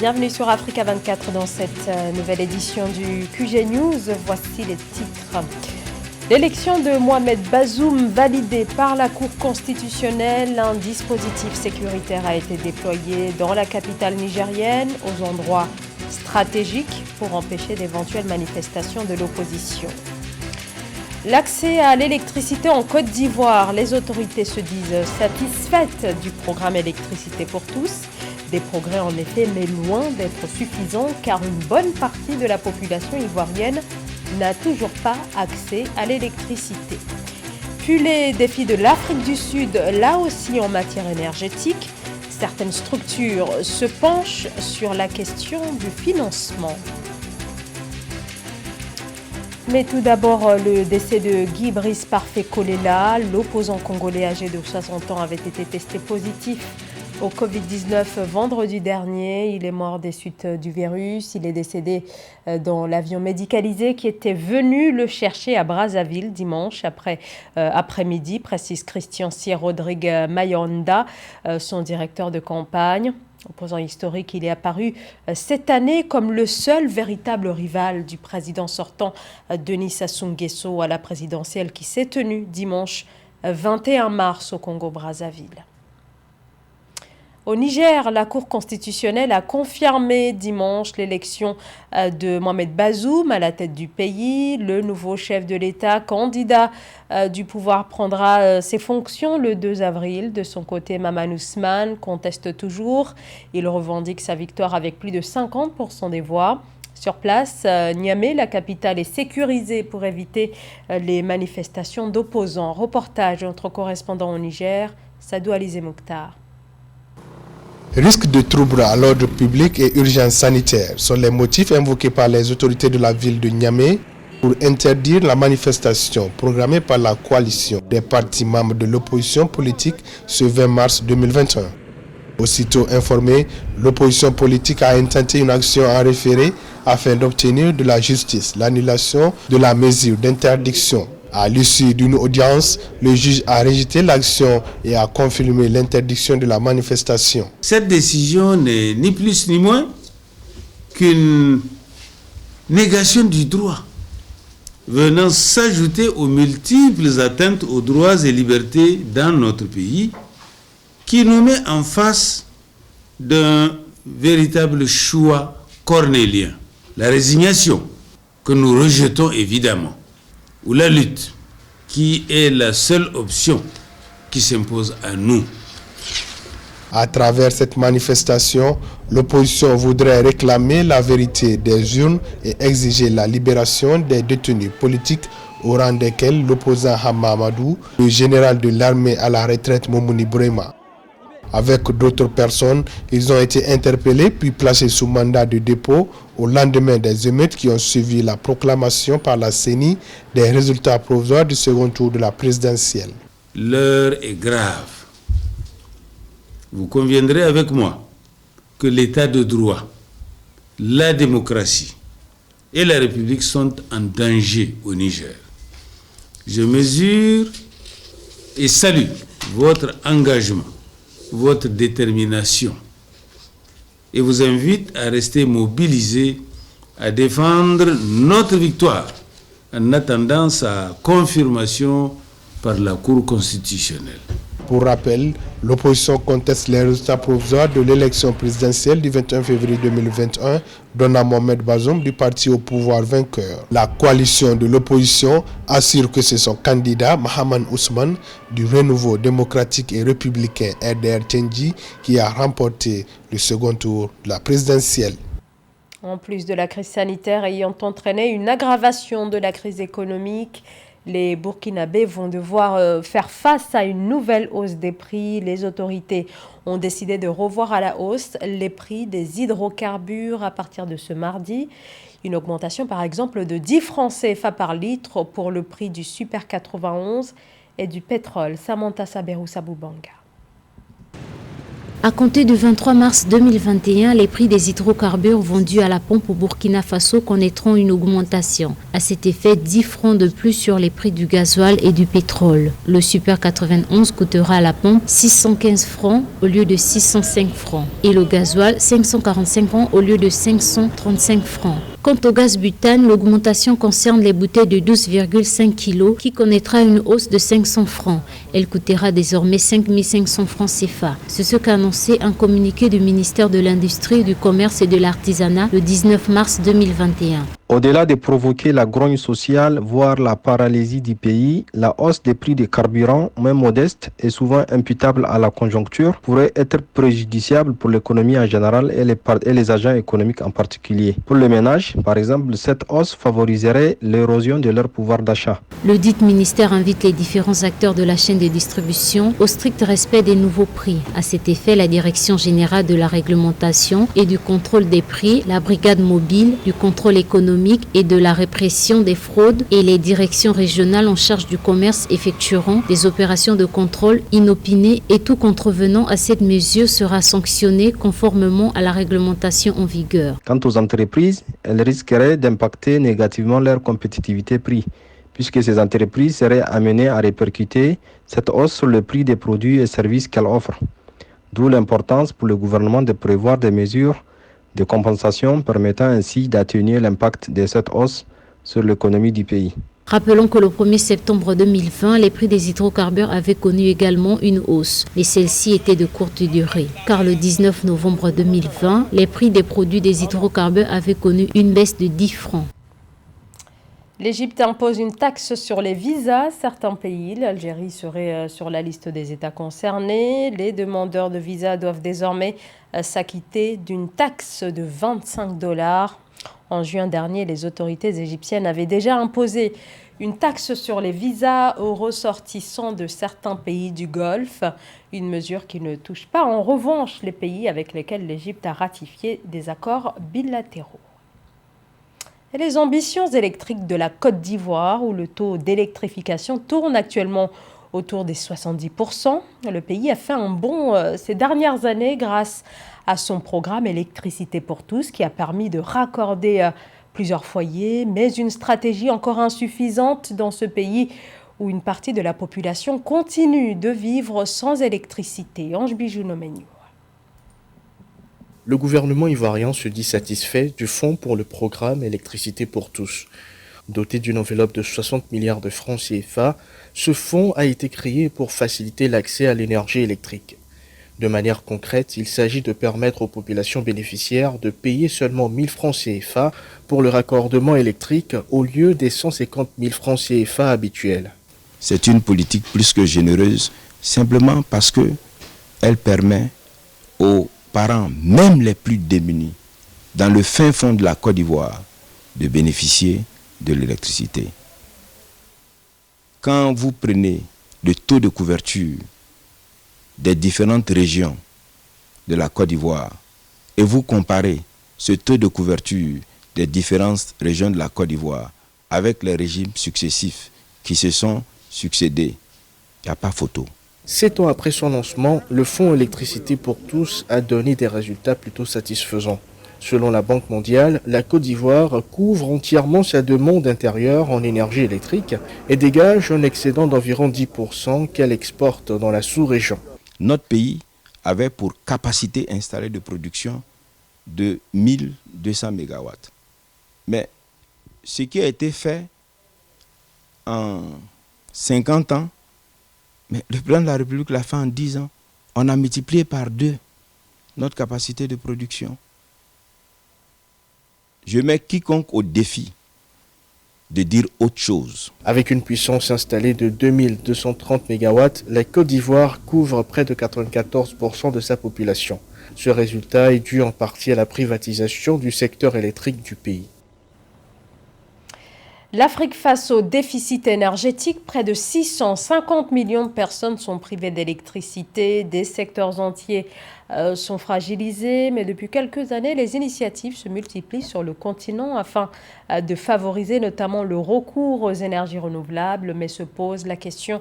Bienvenue sur Africa 24 dans cette nouvelle édition du QG News. Voici les titres. L'élection de Mohamed Bazoum validée par la Cour constitutionnelle. Un dispositif sécuritaire a été déployé dans la capitale nigérienne aux endroits stratégiques pour empêcher d'éventuelles manifestations de l'opposition. L'accès à l'électricité en Côte d'Ivoire. Les autorités se disent satisfaites du programme électricité pour tous. Des progrès en effet, mais loin d'être suffisants car une bonne partie de la population ivoirienne n'a toujours pas accès à l'électricité. Puis les défis de l'Afrique du Sud, là aussi en matière énergétique. Certaines structures se penchent sur la question du financement. Mais tout d'abord, le décès de Guy Brice Parfait Kolela, l'opposant congolais âgé de 60 ans, avait été testé positif au Covid-19 vendredi dernier. Il est mort des suites du virus. Il est décédé dans l'avion médicalisé qui était venu le chercher à Brazzaville dimanche après-midi, précise Christian Sier-Rodrigue Mayonda, son directeur de campagne. Opposant historique, il est apparu cette année comme le seul véritable rival du président sortant Denis Sassou Nguesso à la présidentielle qui s'est tenue dimanche 21 mars au Congo-Brazzaville. Au Niger, la Cour constitutionnelle a confirmé dimanche l'élection de Mohamed Bazoum à la tête du pays. Le nouveau chef de l'État, candidat du pouvoir, prendra ses fonctions le 2 avril. De son côté, Maman Ousmane conteste toujours. Il revendique sa victoire avec plus de 50% des voix. Sur place, Niamey, la capitale, est sécurisée pour éviter les manifestations d'opposants. Reportage de notre correspondant au Niger, Sadou Alizé Mokhtar. Risque de troubles à l'ordre public et urgence sanitaire sont les motifs invoqués par les autorités de la ville de Niamey pour interdire la manifestation programmée par la coalition des partis membres de l'opposition politique ce 20 mars 2021. Aussitôt informée, l'opposition politique a intenté une action en référé afin d'obtenir de la justice l'annulation de la mesure d'interdiction. À l'issue d'une audience, le juge a rejeté l'action et a confirmé l'interdiction de la manifestation. Cette décision n'est ni plus ni moins qu'une négation du droit, venant s'ajouter aux multiples atteintes aux droits et libertés dans notre pays, qui nous met en face d'un véritable choix cornélien. La résignation, que nous rejetons évidemment, ou la lutte, qui est la seule option qui s'impose à nous. À travers cette manifestation, l'opposition voudrait réclamer la vérité des urnes et exiger la libération des détenus politiques au rang desquels l'opposant Hama Amadou, le général de l'armée à la retraite Momoni Brema. Avec d'autres personnes, ils ont été interpellés puis placés sous mandat de dépôt au lendemain des émeutes qui ont suivi la proclamation par la CENI des résultats provisoires du second tour de la présidentielle. L'heure est grave. Vous conviendrez avec moi que l'état de droit, la démocratie et la République sont en danger au Niger. Je mesure et salue votre engagement, votre détermination et vous invite à rester mobilisés à défendre notre victoire en attendant sa confirmation par la Cour constitutionnelle. Pour rappel, l'opposition conteste les résultats provisoires de l'élection présidentielle du 21 février 2021 donnant Mohamed Bazoum du parti au pouvoir vainqueur. La coalition de l'opposition assure que c'est son candidat Mahaman Ousmane du Renouveau démocratique et républicain RDR-Tchengi qui a remporté le second tour de la présidentielle. En plus de la crise sanitaire ayant entraîné une aggravation de la crise économique, les Burkinabés vont devoir faire face à une nouvelle hausse des prix. Les autorités ont décidé de revoir à la hausse les prix des hydrocarbures à partir de ce mardi. Une augmentation par exemple de 10 francs CFA par litre pour le prix du Super 91 et du pétrole. Samantha Saberou Saboubanga. À compter du 23 mars 2021, les prix des hydrocarbures vendus à la pompe au Burkina Faso connaîtront une augmentation. À cet effet, 10 francs de plus sur les prix du gasoil et du pétrole. Le Super 91 coûtera à la pompe 615 francs au lieu de 605 francs et le gasoil 545 francs au lieu de 535 francs. Quant au gaz butane, l'augmentation concerne les bouteilles de 12,5 kg qui connaîtra une hausse de 500 francs. Elle coûtera désormais 5 500 francs CFA. C'est ce qu'a annoncé un communiqué du ministère de l'Industrie, du Commerce et de l'Artisanat le 19 mars 2021. Au-delà de provoquer la grogne sociale, voire la paralysie du pays, la hausse des prix des carburants, même modeste et souvent imputable à la conjoncture, pourrait être préjudiciable pour l'économie en général et les agents économiques en particulier. Pour les ménages, par exemple, cette hausse favoriserait l'érosion de leur pouvoir d'achat. Le dit ministère invite les différents acteurs de la chaîne de distribution au strict respect des nouveaux prix. À cet effet, la Direction générale de la réglementation et du contrôle des prix, la brigade mobile du contrôle économique et de la répression des fraudes et les directions régionales en charge du commerce effectueront des opérations de contrôle inopinées et tout contrevenant à cette mesure sera sanctionné conformément à la réglementation en vigueur. Quant aux entreprises, elles risqueraient d'impacter négativement leur compétitivité prix, puisque ces entreprises seraient amenées à répercuter cette hausse sur le prix des produits et services qu'elles offrent. D'où l'importance pour le gouvernement de prévoir des mesures de compensation permettant ainsi d'atténuer l'impact de cette hausse sur l'économie du pays. Rappelons que le 1er septembre 2020, les prix des hydrocarbures avaient connu également une hausse, mais celle-ci était de courte durée, car le 19 novembre 2020, les prix des produits des hydrocarbures avaient connu une baisse de 10 francs. L'Égypte impose une taxe sur les visas. Certains pays, l'Algérie serait sur la liste des États concernés. Les demandeurs de visas doivent désormais s'acquitter d'une taxe de 25 $. En juin dernier, les autorités égyptiennes avaient déjà imposé une taxe sur les visas aux ressortissants de certains pays du Golfe, une mesure qui ne touche pas en revanche les pays avec lesquels l'Égypte a ratifié des accords bilatéraux. Et les ambitions électriques de la Côte d'Ivoire, où le taux d'électrification tourne actuellement autour des 70%. Le pays a fait un bond ces dernières années grâce à son programme Électricité pour tous, qui a permis de raccorder plusieurs foyers, mais une stratégie encore insuffisante dans ce pays où une partie de la population continue de vivre sans électricité. Ange Bijounomenu. Le gouvernement ivoirien se dit satisfait du fonds pour le programme Électricité pour tous. Doté d'une enveloppe de 60 milliards de francs CFA, ce fonds a été créé pour faciliter l'accès à l'énergie électrique. De manière concrète, il s'agit de permettre aux populations bénéficiaires de payer seulement 1000 francs CFA pour le raccordement électrique au lieu des 150 000 francs CFA habituels. C'est une politique plus que généreuse, simplement parce qu'elle permet aux parents, même les plus démunis, dans le fin fond de la Côte d'Ivoire, de bénéficier de l'électricité. Quand vous prenez le taux de couverture des différentes régions de la Côte d'Ivoire et vous comparez ce taux de couverture des différentes régions de la Côte d'Ivoire avec les régimes successifs qui se sont succédés, il n'y a pas photo. 7 ans après son lancement, le fonds Électricité pour tous a donné des résultats plutôt satisfaisants. Selon la Banque mondiale, la Côte d'Ivoire couvre entièrement sa demande intérieure en énergie électrique et dégage un excédent d'environ 10% qu'elle exporte dans la sous-région. Notre pays avait pour capacité installée de production de 1200 MW. Mais ce qui a été fait en 50 ans, mais le président de la République l'a fait en 10 ans. On a multiplié par 2 notre capacité de production. Je mets quiconque au défi de dire autre chose. Avec une puissance installée de 2230 MW, la Côte d'Ivoire couvre près de 94% de sa population. Ce résultat est dû en partie à la privatisation du secteur électrique du pays. L'Afrique face au déficit énergétique, près de 650 millions de personnes sont privées d'électricité, des secteurs entiers sont fragilisés, mais depuis quelques années, les initiatives se multiplient sur le continent afin de favoriser notamment le recours aux énergies renouvelables, mais se pose la question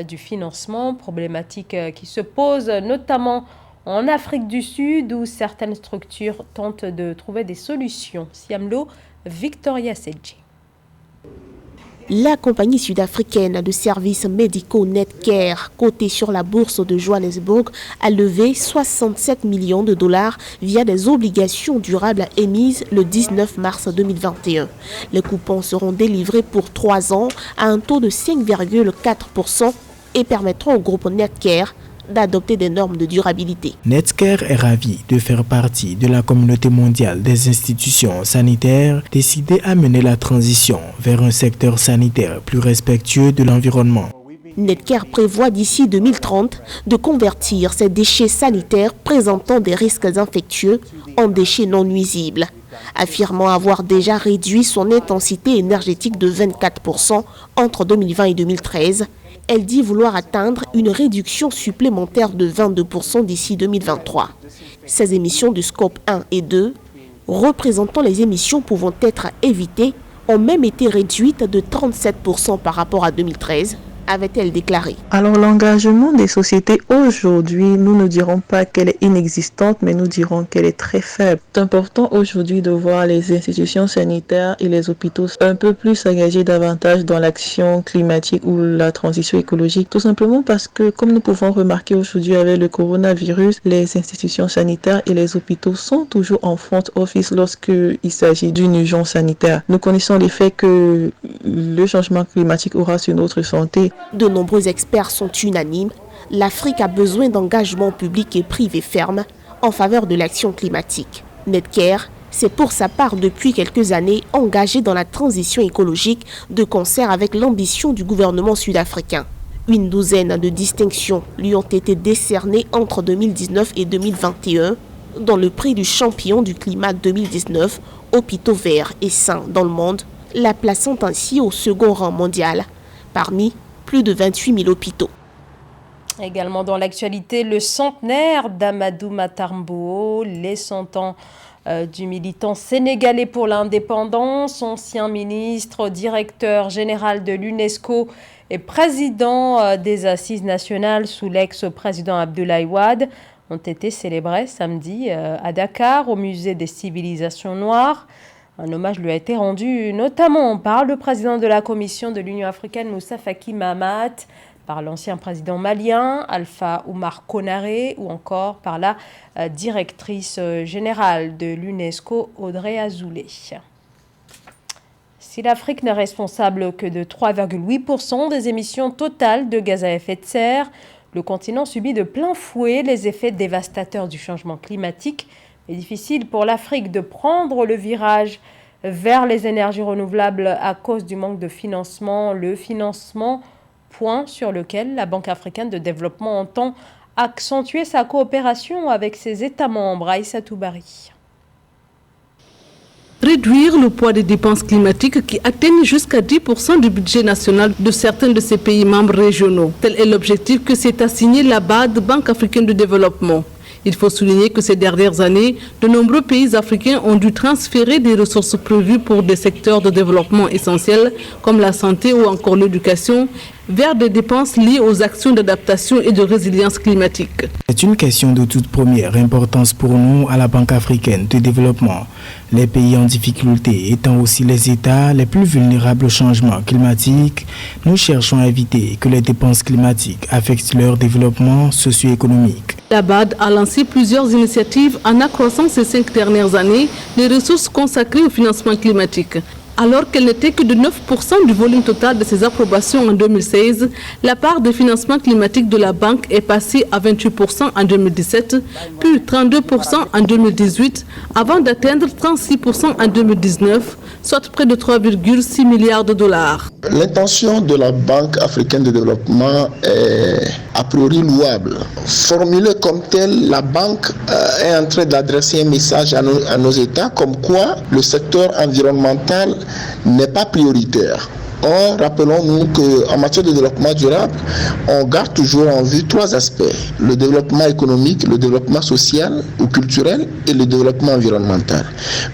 du financement, problématique qui se pose notamment en Afrique du Sud où certaines structures tentent de trouver des solutions. Siamlo, Victoria Sedji. La compagnie sud-africaine de services médicaux Netcare, cotée sur la bourse de Johannesburg, a levé 67 millions de dollars via des obligations durables émises le 19 mars 2021. Les coupons seront délivrés pour 3 ans à un taux de 5,4% et permettront au groupe Netcare d'adopter des normes de durabilité. Netcare est ravi de faire partie de la communauté mondiale des institutions sanitaires décidées à mener la transition vers un secteur sanitaire plus respectueux de l'environnement. Netcare prévoit d'ici 2030 de convertir ces déchets sanitaires présentant des risques infectieux en déchets non nuisibles, affirmant avoir déjà réduit son intensité énergétique de 24% entre 2020 et 2013. Elle dit vouloir atteindre une réduction supplémentaire de 22% d'ici 2023. Ces émissions du scope 1 et 2, représentant les émissions pouvant être évitées, ont même été réduites de 37% par rapport à 2013, avait-elle déclaré. Alors l'engagement des sociétés aujourd'hui, nous ne dirons pas qu'elle est inexistante, mais nous dirons qu'elle est très faible. C'est important aujourd'hui de voir les institutions sanitaires et les hôpitaux un peu plus s'engager davantage dans l'action climatique ou la transition écologique, tout simplement parce que, comme nous pouvons remarquer aujourd'hui avec le coronavirus, les institutions sanitaires et les hôpitaux sont toujours en front office lorsqu'il s'agit d'une urgence sanitaire. Nous connaissons l'effet que le changement climatique aura sur notre santé. De nombreux experts sont unanimes. L'Afrique a besoin d'engagements publics et privés fermes en faveur de l'action climatique. Netcare s'est pour sa part depuis quelques années engagé dans la transition écologique de concert avec l'ambition du gouvernement sud-africain. Une douzaine de distinctions lui ont été décernées entre 2019 et 2021, dont le prix du champion du climat 2019, hôpitaux verts et sains dans le monde, la plaçant ainsi au second rang mondial, parmi plus de 28 000 hôpitaux. Également dans l'actualité, le centenaire d'Amadou Matarmbo, les 100 ans du militant sénégalais pour l'indépendance, ancien ministre, directeur général de l'UNESCO et président des Assises nationales sous l'ex-président Abdoulaye Wade, ont été célébrés samedi à Dakar au musée des civilisations noires. Un hommage lui a été rendu notamment par le président de la Commission de l'Union africaine, Moussa Faki Mahamat, par l'ancien président malien, Alpha Oumar Konaré, ou encore par la directrice générale de l'UNESCO, Audrey Azoulay. Si l'Afrique n'est responsable que de 3,8% des émissions totales de gaz à effet de serre, le continent subit de plein fouet les effets dévastateurs du changement climatique. Il est difficile pour l'Afrique de prendre le virage vers les énergies renouvelables à cause du manque de financement. Le financement, point sur lequel la Banque africaine de développement entend accentuer sa coopération avec ses États membres. Aïssa Toubari. Réduire le poids des dépenses climatiques qui atteignent jusqu'à 10% du budget national de certains de ces pays membres régionaux. Tel est l'objectif que s'est assigné la BAD, Banque africaine de développement. Il faut souligner que ces dernières années, de nombreux pays africains ont dû transférer des ressources prévues pour des secteurs de développement essentiels comme la santé ou encore l'éducation vers des dépenses liées aux actions d'adaptation et de résilience climatique. C'est une question de toute première importance pour nous à la Banque africaine de développement. Les pays en difficulté étant aussi les États les plus vulnérables au changement climatique, nous cherchons à éviter que les dépenses climatiques affectent leur développement socio-économique. La BAD a lancé plusieurs initiatives en accroissant ces 5 dernières années les ressources consacrées au financement climatique. Alors qu'elle n'était que de 9% du volume total de ses approbations en 2016, la part des financements climatiques de la banque est passée à 28% en 2017, puis 32% en 2018, avant d'atteindre 36% en 2019, soit près de 3,6 milliards de dollars. L'intention de la Banque africaine de développement est a priori louable. Formulée comme telle, la banque est en train d'adresser un message à nos États comme quoi le secteur environnemental n'est pas prioritaire. Or, rappelons-nous qu'en matière de développement durable, on garde toujours en vue 3 aspects. Le développement économique, le développement social ou culturel et le développement environnemental.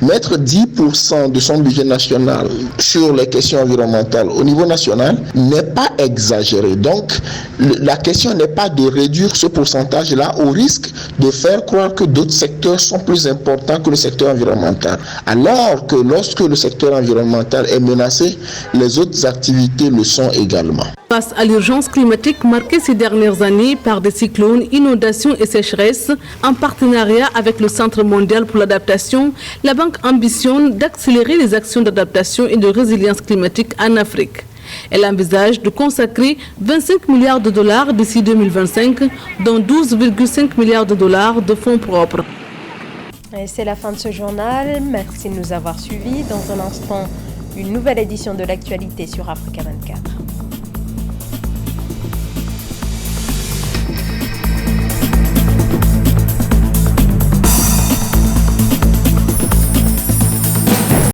Mettre 10% de son budget national sur les questions environnementales au niveau national n'est pas exagéré. Donc, la question n'est pas de réduire ce pourcentage-là au risque de faire croire que d'autres secteurs sont plus importants que le secteur environnemental. Alors que lorsque le secteur environnemental est menacé, les autres activités le sont également. Face à l'urgence climatique marquée ces dernières années par des cyclones, inondations et sécheresses, en partenariat avec le Centre mondial pour l'adaptation, la Banque ambitionne d'accélérer les actions d'adaptation et de résilience climatique en Afrique. Elle envisage de consacrer 25 milliards de dollars d'ici 2025, dont 12,5 milliards de dollars de fonds propres. Et c'est la fin de ce journal. Merci de nous avoir suivis. Dans un instant, une nouvelle édition de l'actualité sur Africa 24.